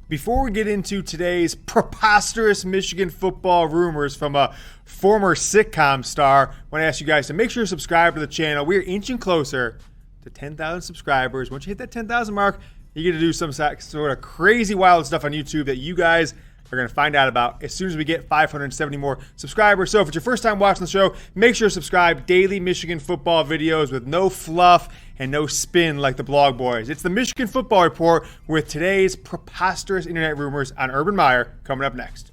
Before we get into today's preposterous Michigan football rumors from a former sitcom star, I want to ask you guys to make sure to subscribe to the channel. We're inching closer to 10,000 subscribers. Once you hit that 10,000 mark, you get to do some sort of crazy wild stuff on YouTube that you guys are going to find out about as soon as we get 570 more subscribers. So if it's your first time watching the show, make sure to subscribe. Daily Michigan football videos with no fluff and no spin like the blog boys. It's the Michigan Football Report with today's preposterous internet rumors on Urban Meyer coming up next.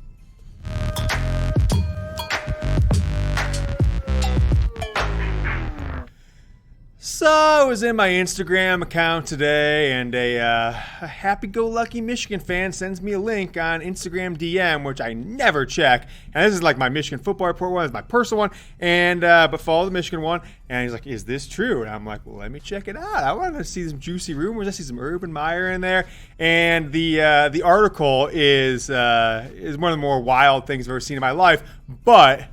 So I was in my Instagram account today, and a happy-go-lucky Michigan fan sends me a link on Instagram DM, which I never check. And this is like my Michigan Football Report one, it's my personal one, and but follow the Michigan one. And he's like, "Is this true?" And I'm like, "Well, let me check it out. I want to see some juicy rumors. I see some Urban Meyer in there." And the article is one of the more wild things I've ever seen in my life. But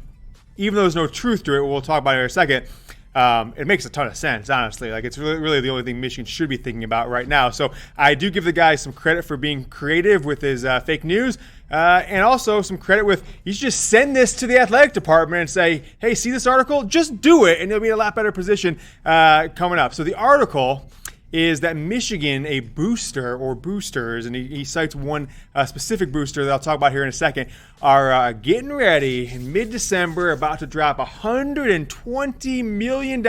even though there's no truth to it, we'll talk about it in a second. It makes a ton of sense, honestly. Like, it's really the only thing Michigan should be thinking about right now. So I do give the guy some credit for being creative with his fake news, and also some credit with, you should just send this to the athletic department and say, hey, see this article? Just do it, and you'll be in a lot better position coming up. So the article is that Michigan, a booster or boosters, and he cites one specific booster that I'll talk about here in a second, are getting ready in mid-December, about to drop $120 million,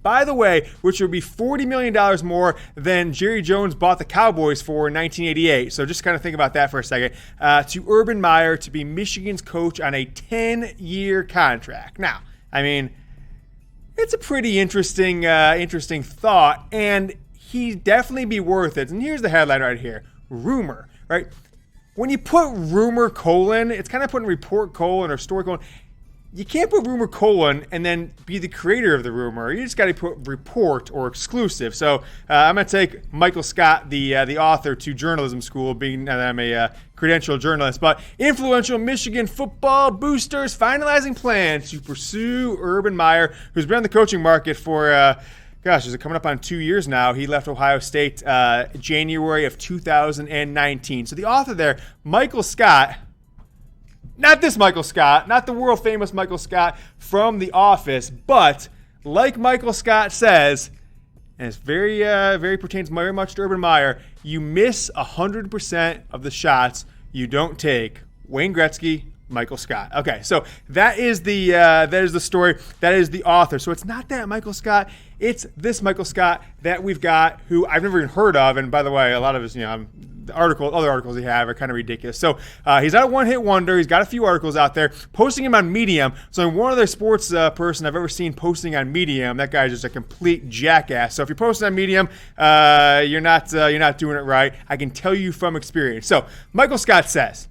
by the way, which would be $40 million more than Jerry Jones bought the Cowboys for in 1988. So just kind of think about that for a second. To Urban Meyer to be Michigan's coach on a 10-year contract. Now, I mean, it's a pretty interesting thought, and he'd definitely be worth it. And here's the headline right here. Rumor, right? When you put rumor colon, it's kind of putting report colon or story colon. You can't put rumor colon and then be the creator of the rumor. You just got to put report or exclusive. So I'm going to take Michael Scott, the author, to journalism school, being that I'm a credentialed journalist. But influential Michigan football boosters finalizing plans to pursue Urban Meyer, who's been on the coaching market for, is it coming up on 2 years now? He left Ohio State January of 2019. So the author there, Michael Scott, not this Michael Scott, not the world famous Michael Scott from The Office, but like Michael Scott says, and it's very pertains very much to Urban Meyer, you miss 100% of the shots you don't take. Wayne Gretzky, Michael Scott. Okay, so that is the story. That is the author. So it's not that Michael Scott. It's this Michael Scott that we've got, who I've never even heard of. And by the way, a lot of his, the other articles he have are kind of ridiculous. So he's not a one-hit wonder. He's got a few articles out there, posting him on Medium. So I'm one other sports person I've ever seen posting on Medium. That guy's just a complete jackass. So if you're posting on Medium, you're not doing it right. I can tell you from experience. So Michael Scott says,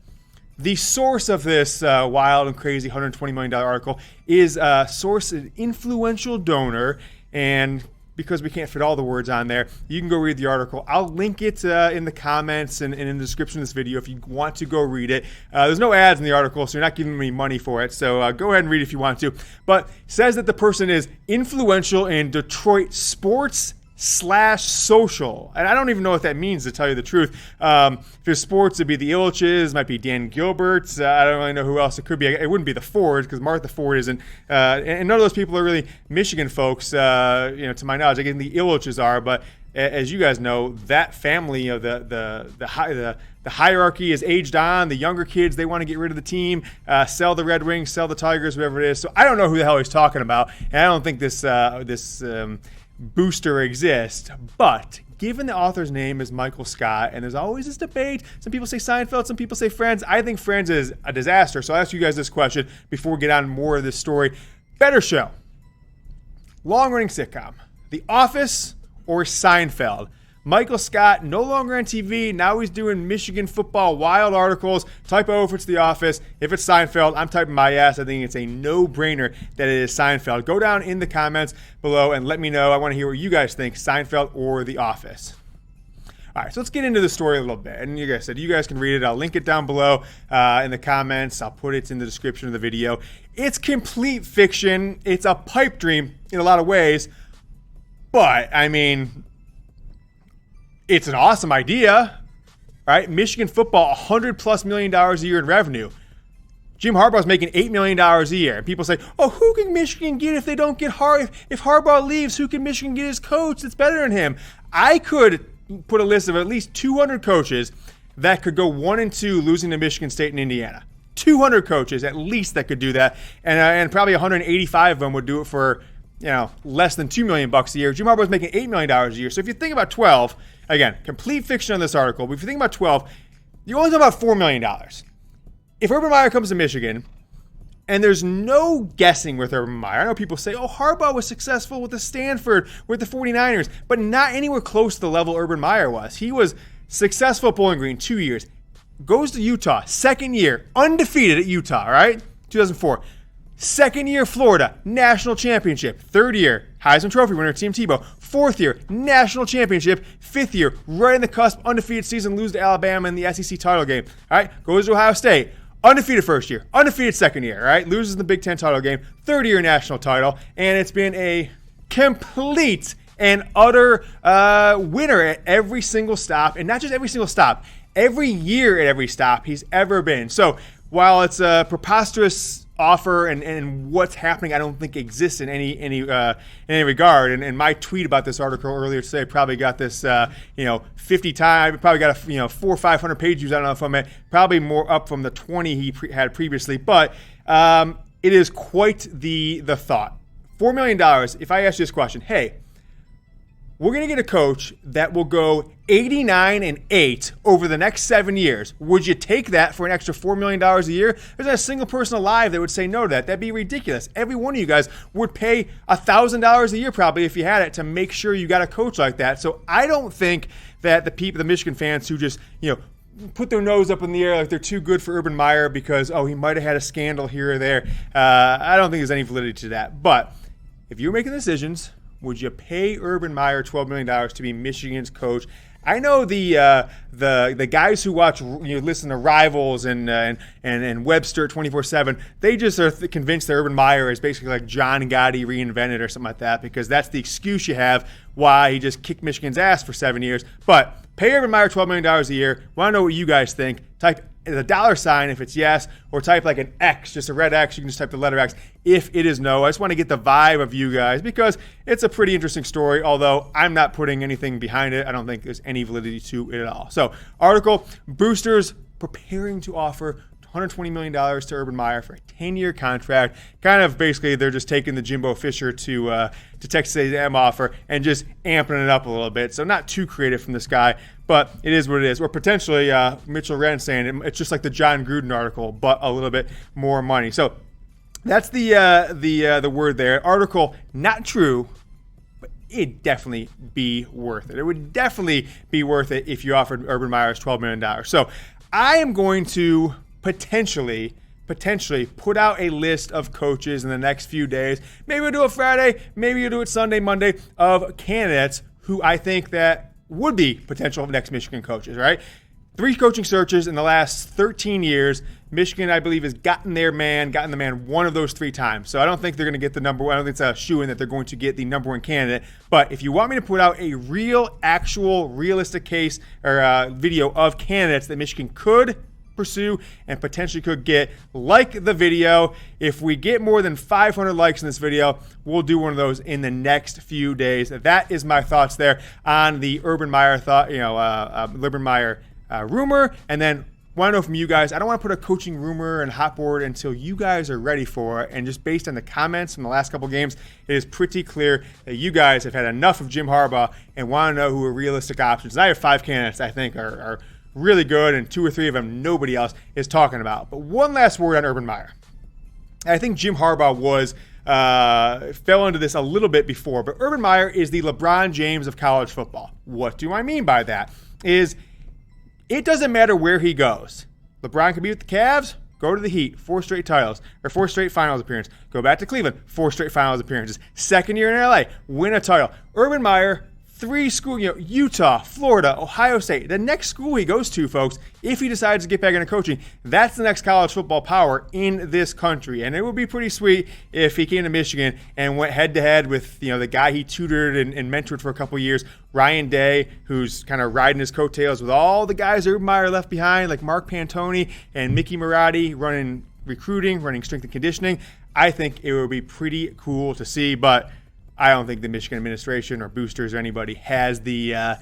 the source of this wild and crazy $120 million article is a source, an influential donor, and because we can't fit all the words on there, you can go read the article. I'll link it in the comments and in the description of this video if you want to go read it. There's no ads in the article, so you're not giving me money for it, so go ahead and read it if you want to. But it says that the person is influential in Detroit sports /social. And I don't even know what that means, to tell you the truth. If there's sports, it'd be the Ilitches, might be Dan Gilbert. I don't really know who else it could be. It wouldn't be the Fords, because Martha Ford isn't. And none of those people are really Michigan folks, to my knowledge. Again, the Ilitches are, but as you guys know, that family, the hierarchy is aged on. The younger kids, they want to get rid of the team, sell the Red Wings, sell the Tigers, whatever it is. So I don't know who the hell he's talking about, and I don't think this booster exists, but given the author's name is Michael Scott, and there's always this debate, some people say Seinfeld, some people say Friends. I think Friends is a disaster, so I'll ask you guys this question before we get on more of this story. Better show, long-running sitcom, The Office or Seinfeld? Michael Scott, no longer on TV. Now he's doing Michigan football wild articles. Type O if it's The Office. If it's Seinfeld, I'm typing my ass. I think it's a no-brainer that it is Seinfeld. Go down in the comments below and let me know. I want to hear what you guys think, Seinfeld or The Office. All right, so let's get into the story a little bit. And like I said, you guys can read it. I'll link it down below in the comments. I'll put it in the description of the video. It's complete fiction. It's a pipe dream in a lot of ways. But, I mean, it's an awesome idea. right? Michigan football, $100+ million a year in revenue. Jim Harbaugh's making $8 million a year. And people say, oh, who can Michigan get if they don't get if Harbaugh leaves, who can Michigan get as coach that's better than him? I could put a list of at least 200 coaches that could go 1-2 losing to Michigan State and Indiana. 200 coaches at least that could do that. And probably 185 of them would do it for, less than $2 million a year. Jim Harbaugh's making $8 million a year. So if you think about 12, again, complete fiction on this article, but if you think about 12, you're only talking about $4 million. If Urban Meyer comes to Michigan, and there's no guessing with Urban Meyer. I know people say, oh, Harbaugh was successful with the Stanford, with the 49ers, but not anywhere close to the level Urban Meyer was. He was successful at Bowling Green 2 years. Goes to Utah, second year, undefeated at Utah, right? 2004. Second year, Florida, national championship. Third year, Heisman Trophy winner, Tim Tebow. Fourth year, national championship. Fifth year, right in the cusp, undefeated season, lose to Alabama in the SEC title game. All right, goes to Ohio State. Undefeated first year, undefeated second year, right? Loses the Big Ten title game, third year national title, and it's been a complete and utter winner at every single stop, and not just every single stop, every year at every stop he's ever been. So while it's a preposterous offer and what's happening I don't think exists in any regard, and my tweet about this article earlier today probably got this 50 times, probably got 400 or 500 page views, I don't know from it, probably more up from the 20 he had previously, but it is quite the thought. $4 million, if I ask you this question, hey, we're going to get a coach that will go 89-8 over the next 7 years. Would you take that for an extra $4 million a year? There's not a single person alive that would say no to that. That'd be ridiculous. Every one of you guys would pay $1,000 a year probably if you had it to make sure you got a coach like that. So I don't think that the Michigan fans who just, put their nose up in the air like they're too good for Urban Meyer because, he might have had a scandal here or there. I don't think there's any validity to that. But if you're making decisions, would you pay Urban Meyer $12 million to be Michigan's coach? I know the guys who watch, listen to Rivals and Webster 24/7. They just are convinced that Urban Meyer is basically like John Gotti reinvented or something like that, because that's the excuse you have why he just kicked Michigan's ass for 7 years. But pay Urban Meyer $12 million a year. Want to know what you guys think? Type the $sign if it's yes, or type like an X, just a red X. You can just type the letter X if it is no. I just want to get the vibe of you guys because it's a pretty interesting story, although I'm not putting anything behind it. I don't think there's any validity to it at all. So, article, boosters preparing to offer $120 million to Urban Meyer for a 10-year contract. Kind of basically they're just taking the Jimbo Fisher to Texas A&M offer and just amping it up a little bit. So not too creative from this guy, but it is what it is. Or potentially Mitchell Wren saying it's just like the John Gruden article, but a little bit more money. So that's the word there. Article, not true, but it'd definitely be worth it. It would definitely be worth it if you offered Urban Meyer $12 million. So I am going to potentially put out a list of coaches in the next few days. Maybe we'll do it Friday, maybe we'll do it Sunday, Monday, of candidates who I think that would be potential next Michigan coaches, right? 3 coaching searches in the last 13 years. Michigan, I believe, has gotten the man one of those 3 times. So I don't think they're going to get the number one. I don't think it's a shoo-in that they're going to get the number one candidate. But if you want me to put out a realistic case or video of candidates that Michigan could pursue and potentially could get, like the video. If we get more than 500 likes in this video, we'll do one of those in the next few days. That is my thoughts there on the Urban Meyer Urban Meyer rumor. And then want to know from you guys, I don't want to put a coaching rumor and hot board until you guys are ready for it. And just based on the comments from the last couple games, it is pretty clear that you guys have had enough of Jim Harbaugh and want to know who are realistic options. And I have 5 candidates I think are really good, and 2 or 3 of them nobody else is talking about. But one last word on Urban Meyer. I think Jim Harbaugh fell into this a little bit before, but Urban Meyer is the LeBron James of college football. What do I mean by that? Is it doesn't matter where he goes. LeBron could be with the Cavs, go to the Heat, 4 straight titles, or 4 straight finals appearances. Go back to Cleveland, 4 straight finals appearances. Second year in LA, win a title. Urban Meyer 3 schools, Utah, Florida, Ohio State. The next school he goes to, folks, if he decides to get back into coaching, that's the next college football power in this country. And it would be pretty sweet if he came to Michigan and went head-to-head with, the guy he tutored and mentored for a couple years, Ryan Day, who's kind of riding his coattails with all the guys Urban Meyer left behind, like Mark Pantoni and Mickey Marotti, running recruiting, running strength and conditioning. I think it would be pretty cool to see, but I don't think the Michigan administration or boosters or anybody has the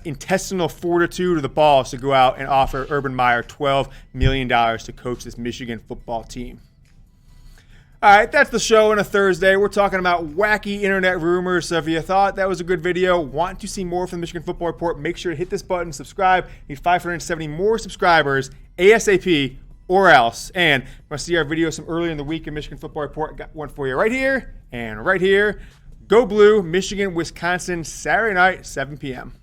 intestinal fortitude or the balls to go out and offer Urban Meyer $12 million to coach this Michigan football team. All right, that's the show on a Thursday. We're talking about wacky internet rumors. So if you thought that was a good video, want to see more from the Michigan Football Report, make sure to hit this button, subscribe. We need 570 more subscribers ASAP or else. And want to see our videos from earlier in the week in Michigan Football Report? Got one for you right here and right here. Go Blue, Michigan, Wisconsin, Saturday night, 7 p.m.